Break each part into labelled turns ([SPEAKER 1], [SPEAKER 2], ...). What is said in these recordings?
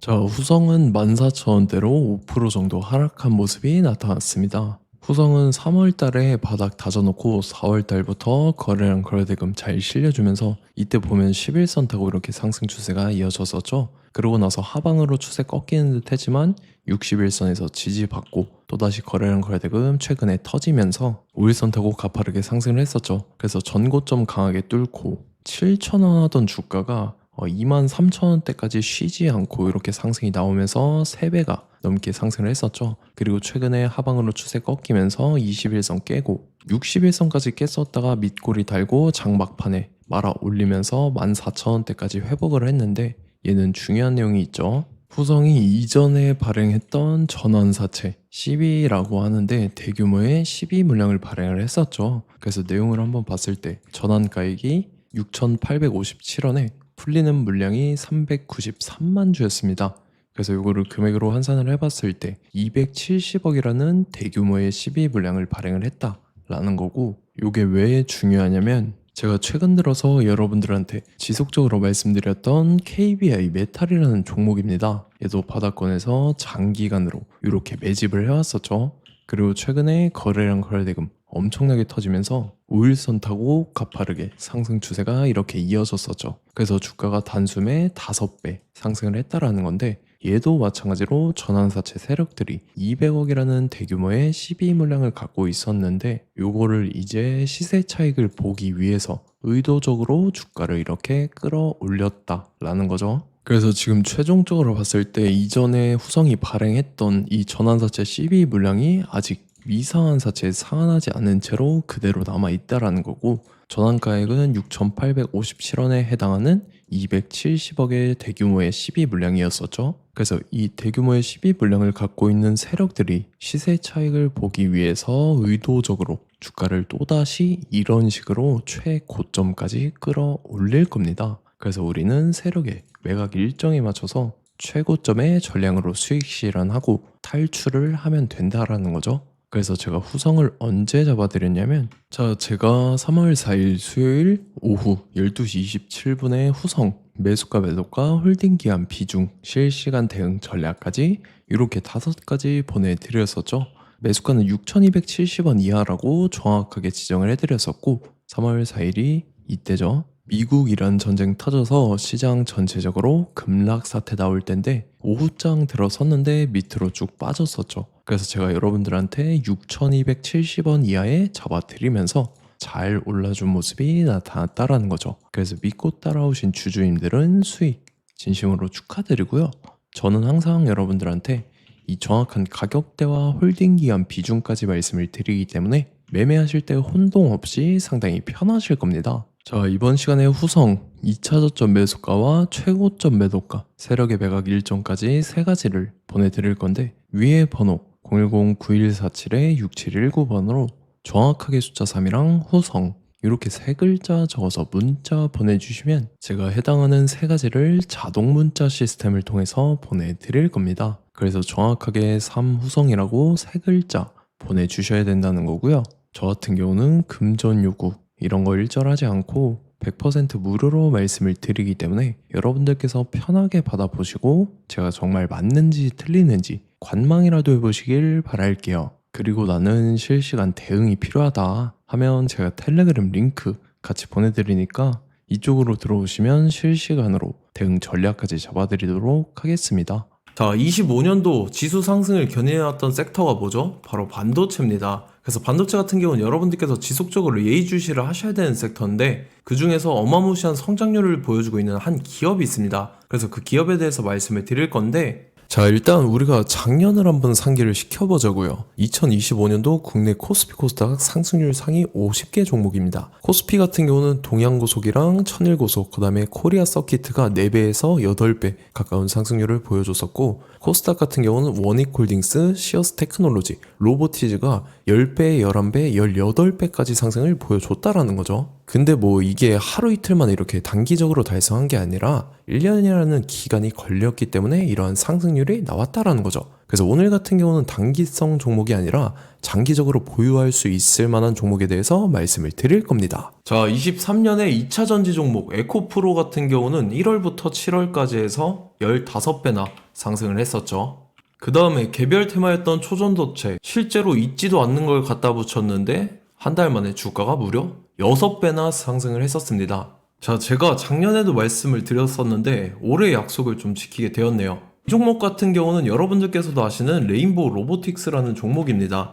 [SPEAKER 1] 자, 후성은 14,000원대로 5% 정도 하락한 모습이 나타났습니다. 후성은 3월 달에 바닥 다져놓고 4월 달부터 거래량 거래대금 잘 실려주면서 이때 보면 11선 타고 이렇게 상승 추세가 이어졌었죠. 그러고 나서 하방으로 추세 꺾이는 듯 했지만 61선에서 지지받고 또다시 거래량 거래대금 최근에 터지면서 5일선 타고 가파르게 상승을 했었죠. 그래서 전고점 강하게 뚫고 7,000원 하던 주가가 23,000원대까지 쉬지 않고 이렇게 상승이 나오면서 3배가 넘게 상승을 했었죠. 그리고 최근에 하방으로 추세 꺾이면서 21선 깨고 61선까지 깼었다가 밑골이 달고 장막판에 말아 올리면서 14,000원대까지 회복을 했는데 얘는 중요한 내용이 있죠. 후성이 이전에 발행했던 전환사채 CB라고 하는데 대규모의 CB 물량을 발행을 했었죠. 그래서 내용을 한번 봤을 때 전환가액이 6,857원에 풀리는 물량이 393만 주였습니다. 그래서 이거를 금액으로 환산을 해봤을 때 270억이라는 대규모의 12 물량을 발행을 했다라는 거고, 이게 왜 중요하냐면 제가 최근 들어서 여러분들한테 지속적으로 말씀드렸던 KBI 메탈이라는 종목입니다. 얘도 바닥권에서 장기간으로 이렇게 매집을 해왔었죠. 그리고 최근에 거래량 거래대금 엄청나게 터지면서 5일선 타고 가파르게 상승 추세가 이렇게 이어졌었죠. 그래서 주가가 단숨에 5배 상승을 했다라는 건데, 얘도 마찬가지로 전환사채 세력들이 200억이라는 대규모의 12 물량을 갖고 있었는데, 요거를 이제 시세 차익을 보기 위해서 의도적으로 주가를 이렇게 끌어올렸다라는 거죠. 그래서 지금 최종적으로 봤을 때 이전에 후성이 발행했던 이 전환사채 CB 물량이 아직 미상한 사채에 상환하지 않은 채로 그대로 남아있다라는 거고, 전환가액은 6,857원에 해당하는 270억의 대규모의 12 물량이었었죠. 그래서 이 대규모의 12 물량을 갖고 있는 세력들이 시세 차익을 보기 위해서 의도적으로 주가를 또다시 이런 식으로 최고점까지 끌어올릴 겁니다. 그래서 우리는 세력의 매각 일정에 맞춰서 최고점의 전량으로 수익 실현하고 탈출을 하면 된다라는 거죠. 그래서 제가 후성을 언제 잡아드렸냐면, 자, 제가 3월 4일 수요일 오후 12시 27분에 후성 매수가 매도가 홀딩 기한 비중 실시간 대응 전략까지 이렇게 5가지 보내드렸었죠. 매수가는 6,270원 이하라고 정확하게 지정을 해드렸었고, 3월 4일이 이때죠. 미국 이란 전쟁 터져서 시장 전체적으로 급락 사태 나올 때인데 오후장 들어섰는데 밑으로 쭉 빠졌었죠. 그래서 제가 여러분들한테 6,270원 이하에 잡아드리면서 잘 올라준 모습이 나타났다라는 거죠. 그래서 믿고 따라오신 주주님들은 수익 진심으로 축하드리고요. 저는 항상 여러분들한테 이 정확한 가격대와 홀딩 기간 비중까지 말씀을 드리기 때문에 매매하실 때 혼동 없이 상당히 편하실 겁니다. 자, 이번 시간에 후성 2차 저점 매수가와 최고점 매도가, 세력의 매각 일정까지 3가지를 보내드릴 건데, 위에 번호 010-9147-6719번으로 정확하게 숫자 3이랑 후성 이렇게 3글자 적어서 문자 보내주시면 제가 해당하는 3가지를 자동 문자 시스템을 통해서 보내드릴 겁니다. 그래서 정확하게 3후성이라고 3글자 보내주셔야 된다는 거고요. 저 같은 경우는 금전 요구 이런 거 일절하지 않고 100% 무료로 말씀을 드리기 때문에 여러분들께서 편하게 받아보시고 제가 정말 맞는지 틀리는지 관망이라도 해보시길 바랄게요. 그리고 나는 실시간 대응이 필요하다 하면 제가 텔레그램 링크 같이 보내드리니까 이쪽으로 들어오시면 실시간으로 대응 전략까지 잡아드리도록 하겠습니다. 자, 25년도 지수 상승을 견인해왔던 섹터가 뭐죠? 바로 반도체입니다. 그래서 반도체 같은 경우는 여러분들께서 지속적으로 예의주시를 하셔야 되는 섹터인데, 그 중에서 어마무시한 성장률을 보여주고 있는 한 기업이 있습니다. 그래서 그 기업에 대해서 말씀을 드릴 건데, 자, 일단 우리가 작년을 한번 상기를 시켜보자고요. 2025년도 국내 코스피 코스닥 상승률 상위 50개 종목입니다. 코스피 같은 경우는 동양고속이랑 천일고속, 그 다음에 코리아 서키트가 4배에서 8배 가까운 상승률을 보여줬었고, 코스닥 같은 경우는 원익홀딩스, 시어스 테크놀로지, 로보티즈가 10배, 11배, 18배까지 상승을 보여줬다라는 거죠. 근데 뭐 이게 하루 이틀만 이렇게 단기적으로 달성한 게 아니라 1년이라는 기간이 걸렸기 때문에 이러한 상승률이 나왔다라는 거죠. 그래서 오늘 같은 경우는 단기성 종목이 아니라 장기적으로 보유할 수 있을 만한 종목에 대해서 말씀을 드릴 겁니다. 자, 23년에 2차 전지 종목 에코프로 같은 경우는 1월부터 7월까지 해서 15배나 상승을 했었죠. 그 다음에 개별 테마였던 초전도체, 실제로 있지도 않는 걸 갖다 붙였는데 한 달 만에 주가가 무려 6배나 상승을 했었습니다. 자, 제가 작년에도 말씀을 드렸었는데 올해 약속을 좀 지키게 되었네요. 이 종목 같은 경우는 여러분들께서도 아시는 레인보우 로보틱스라는 종목입니다.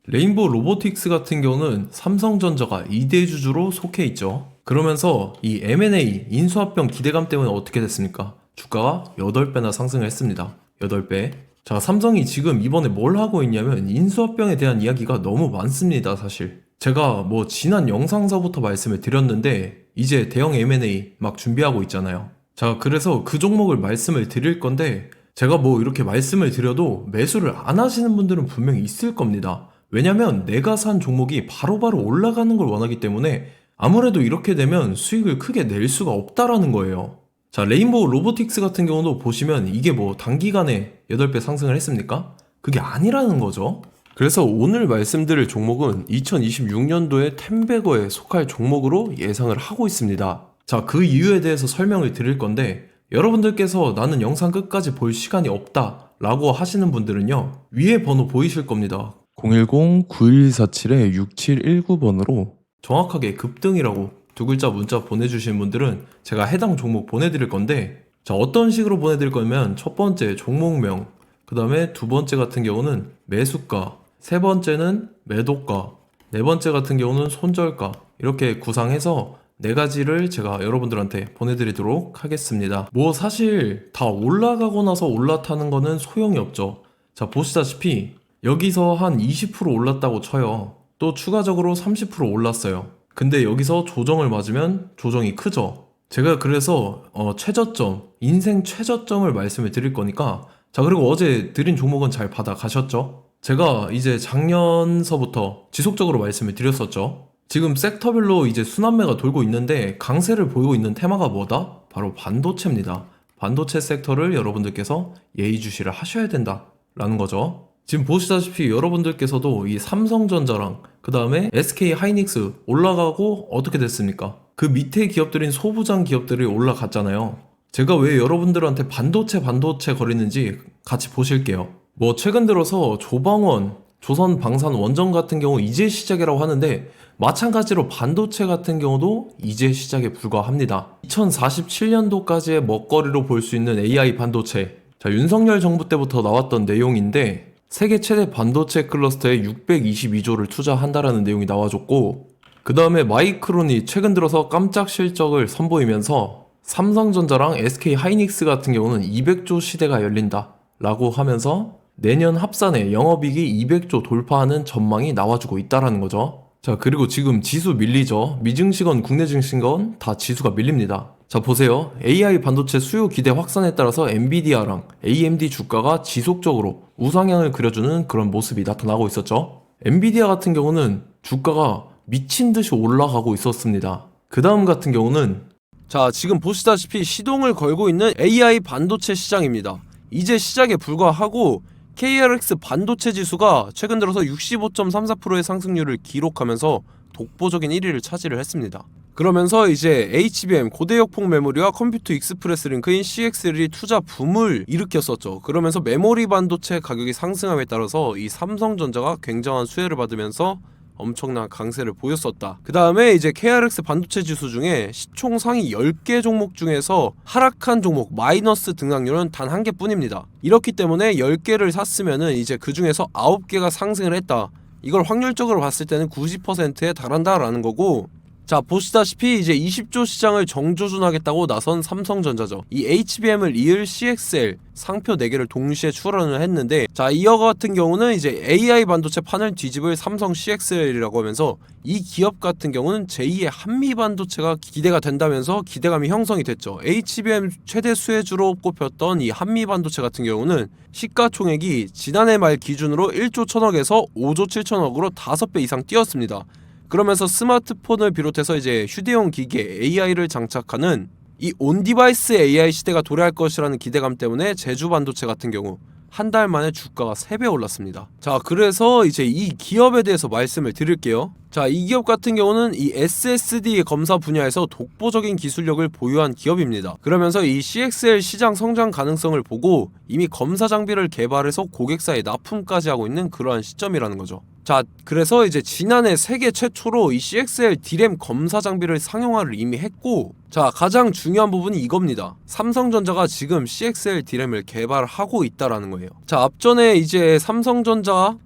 [SPEAKER 1] 레인보우 로보틱스 같은 경우는 삼성전자가 2대 주주로 속해 있죠. 그러면서 이 M&A 인수합병 기대감 때문에 어떻게 됐습니까? 주가가 8배나 상승을 했습니다. 8배. 자, 삼성이 지금 이번에 뭘 하고 있냐면 인수합병에 대한 이야기가 너무 많습니다, 사실. 제가 뭐 지난 영상서부터 말씀을 드렸는데 이제 대형 M&A 막 준비하고 있잖아요. 자, 그래서 그 종목을 말씀을 드릴 건데 제가 뭐 이렇게 말씀을 드려도 매수를 안 하시는 분들은 분명히 있을 겁니다. 왜냐면 내가 산 종목이 바로바로 올라가는 걸 원하기 때문에 아무래도 이렇게 되면 수익을 크게 낼 수가 없다라는 거예요. 자, 레인보우 로보틱스 같은 경우도 보시면 이게 뭐 단기간에 8배 상승을 했습니까? 그게 아니라는 거죠. 그래서 오늘 말씀드릴 종목은 2026년도에 템베거에 속할 종목으로 예상을 하고 있습니다. 자, 그 이유에 대해서 설명을 드릴 건데 여러분들께서 나는 영상 끝까지 볼 시간이 없다 라고 하시는 분들은요, 위에 번호 보이실 겁니다. 010-9147-6719번으로 정확하게 급등이라고 두 글자 문자 보내주신 분들은 제가 해당 종목 보내드릴 건데, 자, 어떤 식으로 보내드릴 거냐면 첫 번째 종목명, 그 다음에 두 번째 같은 경우는 매수가, 세 번째는 매도가, 네 번째 같은 경우는 손절가, 이렇게 구상해서 네 가지를 제가 여러분들한테 보내드리도록 하겠습니다. 뭐 사실 다 올라가고 나서 올라타는 거는 소용이 없죠. 자, 보시다시피 여기서 한 20% 올랐다고 쳐요. 또 추가적으로 30% 올랐어요. 근데 여기서 조정을 맞으면 조정이 크죠. 제가 그래서 최저점, 인생 최저점을 말씀을 드릴 거니까, 자, 그리고 어제 드린 종목은 잘 받아 가셨죠? 제가 이제 작년서부터 지속적으로 말씀을 드렸었죠. 지금 섹터별로 이제 순환매가 돌고 있는데 강세를 보이고 있는 테마가 뭐다? 바로 반도체입니다. 반도체 섹터를 여러분들께서 예의주시를 하셔야 된다라는 거죠. 지금 보시다시피 여러분들께서도 이 삼성전자랑 그 다음에 SK 하이닉스 올라가고 어떻게 됐습니까? 그 밑에 기업들인 소부장 기업들이 올라갔잖아요. 제가 왜 여러분들한테 반도체 거리는지 같이 보실게요. 뭐 최근 들어서 조방원, 조선방산원전 같은 경우 이제 시작이라고 하는데 마찬가지로 반도체 같은 경우도 이제 시작에 불과합니다. 2047년도까지의 먹거리로 볼 수 있는 AI 반도체. 자, 윤석열 정부 때부터 나왔던 내용인데 세계 최대 반도체 클러스터에 622조를 투자한다라는 내용이 나와줬고, 그 다음에 마이크론이 최근 들어서 깜짝 실적을 선보이면서 삼성전자랑 SK 하이닉스 같은 경우는 200조 시대가 열린다 라고 하면서 내년 합산에 영업이익이 200조 돌파하는 전망이 나와주고 있다라는 거죠. 자, 그리고 지금 지수 밀리죠. 미증시건 국내 증시건 다 지수가 밀립니다. 자, 보세요. AI 반도체 수요 기대 확산에 따라서 엔비디아랑 AMD 주가가 지속적으로 우상향을 그려주는 그런 모습이 나타나고 있었죠. 엔비디아 같은 경우는 주가가 미친 듯이 올라가고 있었습니다. 그 다음 같은 경우는, 자, 지금 보시다시피 시동을 걸고 있는 AI 반도체 시장입니다. 이제 시작에 불과하고 KRX 반도체 지수가 최근 들어서 65.34%의 상승률을 기록하면서 독보적인 1위를 차지를 했습니다. 그러면서 이제 HBM 고대역폭 메모리와 컴퓨터 익스프레스 링크인 CXL이 투자 붐을 일으켰었죠. 그러면서 메모리 반도체 가격이 상승함에 따라서 이 삼성전자가 굉장한 수혜를 받으면서 엄청난 강세를 보였었다. 그 다음에 이제 KRX 반도체 지수 중에 시총 상위 10개 종목 중에서 하락한 종목 마이너스 등락률은 단 1개 뿐입니다. 이렇기 때문에 10개를 샀으면은 이제 그 중에서 9개가 상승을 했다. 이걸 확률적으로 봤을 때는 90%에 달한다라는 거고, 자, 보시다시피 이제 20조 시장을 정조준하겠다고 나선 삼성전자죠. 이 HBM을 이을 CXL 상표 4개를 동시에 출원을 했는데, 자, 이어 같은 경우는 이제 AI 반도체 판을 뒤집을 삼성 CXL이라고 하면서 이 기업 같은 경우는 제2의 한미 반도체가 기대가 된다면서 기대감이 형성이 됐죠. HBM 최대 수혜주로 꼽혔던 이 한미 반도체 같은 경우는 시가총액이 지난해 말 기준으로 1조 1000억에서 5조 7천억으로 5배 이상 뛰었습니다. 그러면서 스마트폰을 비롯해서 이제 휴대용 기기에 AI를 장착하는 이 온디바이스 AI 시대가 도래할 것이라는 기대감 때문에 제주 반도체 같은 경우,
[SPEAKER 2] 한 달 만에 주가가 3배 올랐습니다. 자, 그래서 이제 이 기업에 대해서 말씀을 드릴게요. 자, 이 기업 같은 경우는 이 SSD 검사 분야에서 독보적인 기술력을 보유한 기업입니다. 그러면서 이 CXL 시장 성장 가능성을 보고 이미 검사 장비를 개발해서 고객사에 납품까지 하고 있는 그러한 시점이라는 거죠. 자, 그래서 이제 지난해 세계 최초로 이 CXL D램 검사 장비를 상용화를 이미 했고, 자, 가장 중요한 부분이 이겁니다. 삼성전자가 지금 CXL D램을 개발하고 있다라는 거예요. 자, 앞전에 이제 삼성전자가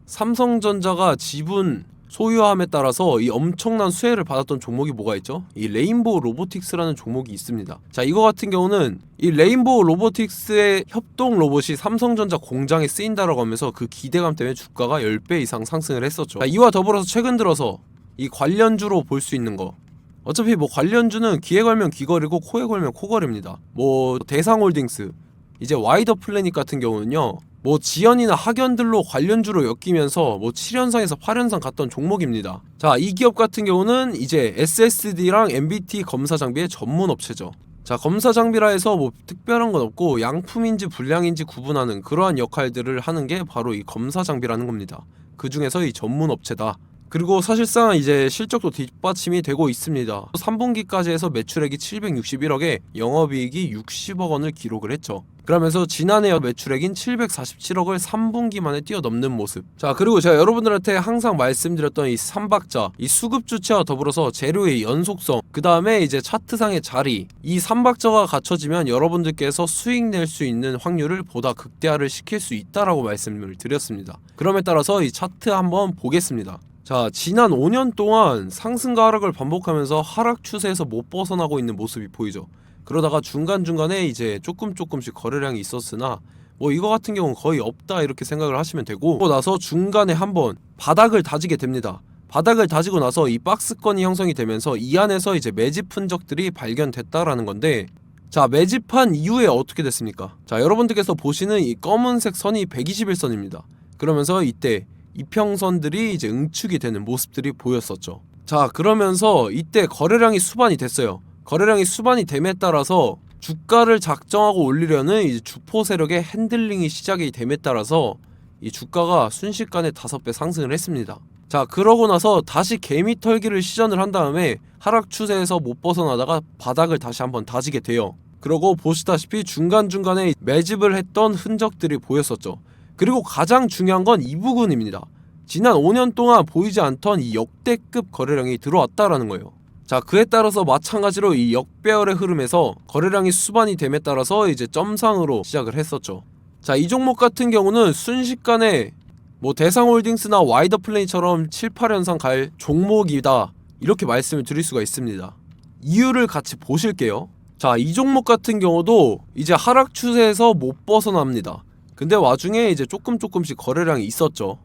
[SPEAKER 2] 지분 소유함에 따라서 이 엄청난 수혜를 받았던 종목이 뭐가 있죠? 이 레인보우 로보틱스라는 종목이 있습니다. 자, 이거 같은 경우는 이 레인보우 로보틱스의 협동 로봇이 삼성전자 공장에 쓰인다라고 하면서 그 기대감 때문에 주가가 10배 이상 상승을 했었죠. 자, 이와 더불어서 최근 들어서 이 관련주로 볼 수 있는 거, 어차피 뭐 관련주는 귀에 걸면 귀걸이고 코에 걸면 코걸입니다. 뭐 대상홀딩스, 이제 와이더 플래닛 같은 경우는요, 뭐 지연이나 학연들로 관련주로 엮이면서 뭐 7연상에서 8연상 갔던 종목입니다. 자, 이 기업 같은 경우는 이제 SSD랑 MBT 검사 장비의 전문 업체죠. 자, 검사 장비라 해서 뭐 특별한 건 없고 양품인지 불량인지 구분하는 그러한 역할들을 하는 게 바로 이 검사 장비라는 겁니다. 그 중에서 이 전문 업체다. 그리고 사실상 이제 실적도 뒷받침이 되고 있습니다. 3분기까지 해서 매출액이 761억에 영업이익이 60억 원을 기록을 했죠. 그러면서 지난해 매출액인 747억을 3분기 만에 뛰어넘는 모습. 자, 그리고 제가 여러분들한테 항상 말씀드렸던 이 3박자, 이 수급 주체와 더불어서 재료의 연속성, 그 다음에 이제 차트상의 자리, 이 3박자가 갖춰지면 여러분들께서 수익 낼 수 있는 확률을 보다 극대화를 시킬 수 있다라고 말씀을 드렸습니다. 그럼에 따라서 이 차트 한번 보겠습니다. 자, 지난 5년 동안 상승과 하락을 반복하면서 하락 추세에서 못 벗어나고 있는 모습이 보이죠. 그러다가 중간중간에 이제 조금씩 거래량이 있었으나 뭐 이거 같은 경우는 거의 없다 이렇게 생각을 하시면 되고, 그러고 나서 중간에 한번 바닥을 다지게 됩니다. 바닥을 다지고 나서 이 박스권이 형성이 되면서 이 안에서 이제 매집 흔적들이 발견됐다라는 건데, 자, 매집한 이후에 어떻게 됐습니까? 자, 여러분들께서 보시는 이 검은색 선이 121선입니다. 그러면서 이때 이평선들이 이제 응축이 되는 모습들이 보였었죠. 자, 그러면서 이때 거래량이 수반이 됐어요. 거래량이 수반이 됨에 따라서 주가를 작정하고 올리려는 이제 주포 세력의 핸들링이 시작이 됨에 따라서 이 주가가 순식간에 5배 상승을 했습니다. 자, 그러고 나서 다시 개미 털기를 시전을 한 다음에 하락 추세에서 못 벗어나다가 바닥을 다시 한번 다지게 돼요. 그러고 보시다시피 중간중간에 매집을 했던 흔적들이 보였었죠. 그리고 가장 중요한 건 이 부분입니다. 지난 5년 동안 보이지 않던 이 역대급 거래량이 들어왔다라는 거예요. 자, 그에 따라서 마찬가지로 이 역배열의 흐름에서 거래량이 수반이 됨에 따라서 이제 점상으로 시작을 했었죠. 자, 이 종목 같은 경우는 순식간에 뭐 대상홀딩스나 와이더 플레이처럼 7, 8연상 갈 종목이다 이렇게 말씀을 드릴 수가 있습니다. 이유를 같이 보실게요. 자, 이 종목 같은 경우도 이제 하락 추세에서 못 벗어납니다. 근데 와중에 이제 조금씩 거래량이 있었죠.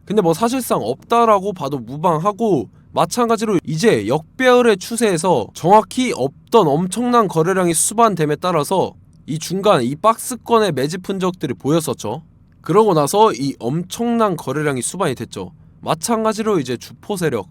[SPEAKER 2] 근데 뭐 사실상 없다라고 봐도 무방하고, 마찬가지로 이제 역배열의 추세에서 정확히 없던 엄청난 거래량이 수반됨에 따라서 이 중간 이 박스권의 매집 흔적들이 보였었죠. 그러고 나서 이 엄청난 거래량이 수반이 됐죠. 마찬가지로 이제 주포 세력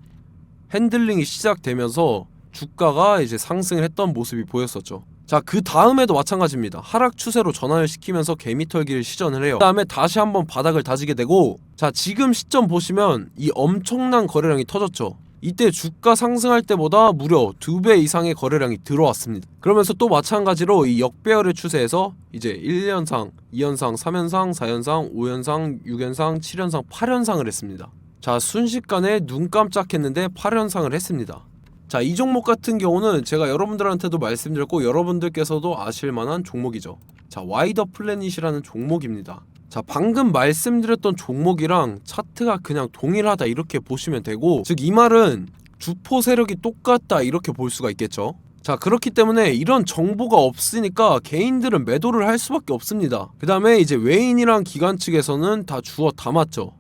[SPEAKER 2] 핸들링이 시작되면서 주가가 이제 상승을 했던 모습이 보였었죠. 자, 그 다음에도 마찬가지입니다. 하락 추세로 전환을 시키면서 개미털기를 시전을 해요. 그 다음에 다시 한번 바닥을 다지게 되고, 자, 지금 시점 보시면 이 엄청난 거래량이 터졌죠. 이때 주가 상승할 때보다 무려 2배 이상의 거래량이 들어왔습니다. 그러면서 또 마찬가지로 이 역배열의 추세에서 이제 1연상, 2연상, 3연상, 4연상, 5연상, 6연상, 7연상, 8연상을 했습니다. 자, 순식간에 눈 깜짝했는데 8연상을 했습니다. 자, 이 종목 같은 경우는 제가 여러분들한테도 말씀드렸고 여러분들께서도 아실만한 종목이죠. 자, 와이더 플래닛이라는 종목입니다. 자, 방금 말씀드렸던 종목이랑 차트가 그냥 동일하다 이렇게 보시면 되고, 즉 이 말은 주포 세력이 똑같다 이렇게 볼 수가 있겠죠. 자, 그렇기 때문에 이런 정보가 없으니까 개인들은 매도를 할 수밖에 없습니다. 그 다음에 이제 외인이랑 기관 측에서는 다 주워 담았죠.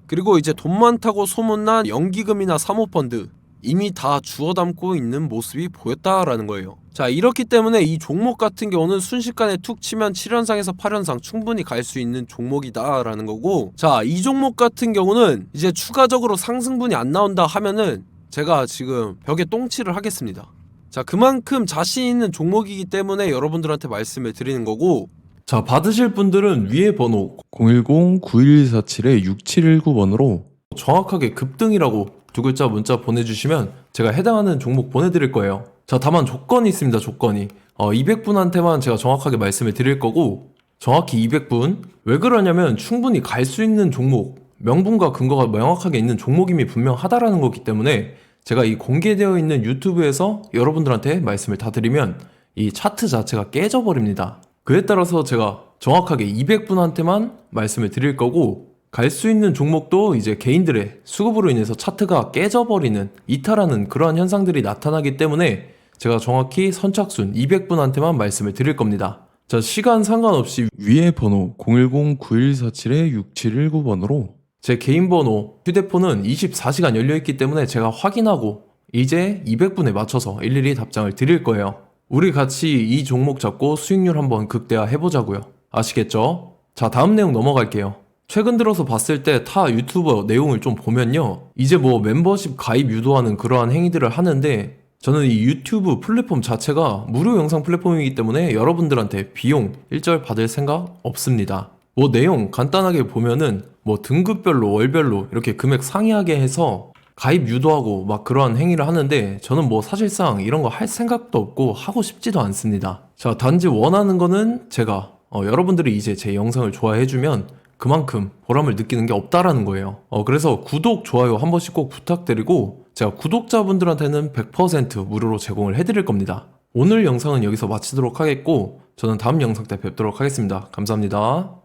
[SPEAKER 2] 그리고 이제 돈 많다고 소문난 연기금이나 사모펀드 이미 다 주워 담고 있는 모습이 보였다라는 거예요. 자, 이렇기 때문에 이 종목 같은 경우는 순식간에 툭 치면 7연상에서 8연상 충분히 갈 수 있는 종목이다 라는 거고, 자, 이 종목 같은 경우는 이제 추가적으로 상승분이 안 나온다 하면은 제가 지금 벽에 똥칠을 하겠습니다. 자, 그만큼 자신 있는 종목이기 때문에 여러분들한테 말씀을 드리는 거고,
[SPEAKER 1] 자, 받으실 분들은 위에 번호 010-9147-6719번으로 정확하게 급등이라고 두 글자 문자 보내주시면 제가 해당하는 종목 보내드릴 거예요. 자, 다만 조건이 있습니다. 조건이 200분한테만 제가 정확하게 말씀을 드릴 거고, 정확히 200분. 왜 그러냐면 충분히 갈 수 있는 종목, 명분과 근거가 명확하게 있는 종목임이 분명하다라는 거기 때문에 제가 이 공개되어 있는 유튜브에서 여러분들한테 말씀을 다 드리면 이 차트 자체가 깨져버립니다. 그에 따라서 제가 정확하게 200분한테만 말씀을 드릴 거고, 갈 수 있는 종목도 이제 개인들의 수급으로 인해서 차트가 깨져버리는, 이탈하는 그러한 현상들이 나타나기 때문에 제가 정확히 선착순 200분한테만 말씀을 드릴 겁니다. 자, 시간 상관없이 위에 번호 010-9147-6719번으로 제 개인 번호, 휴대폰은 24시간 열려있기 때문에 제가 확인하고 이제 200분에 맞춰서 일일이 답장을 드릴 거예요. 우리 같이 이 종목 잡고 수익률 한번 극대화 해보자고요. 아시겠죠? 자, 다음 내용 넘어갈게요. 최근 들어서 봤을 때 타 유튜버 내용을 좀 보면요, 이제 뭐 멤버십 가입 유도하는 그러한 행위들을 하는데, 저는 이 유튜브 플랫폼 자체가 무료 영상 플랫폼이기 때문에 여러분들한테 비용 일절 받을 생각 없습니다. 뭐 내용 간단하게 보면은 뭐 등급별로 월별로 이렇게 금액 상이하게 해서 가입 유도하고 막 그러한 행위를 하는데, 저는 뭐 사실상 이런 거 할 생각도 없고 하고 싶지도 않습니다. 자, 단지 원하는 거는 제가 여러분들이 이제 제 영상을 좋아해주면 그만큼 보람을 느끼는 게 없다라는 거예요. 그래서 구독, 좋아요 한 번씩 꼭 부탁드리고, 제가 구독자분들한테는 100% 무료로 제공을 해드릴 겁니다. 오늘 영상은 여기서 마치도록 하겠고, 저는 다음 영상 때 뵙도록 하겠습니다. 감사합니다.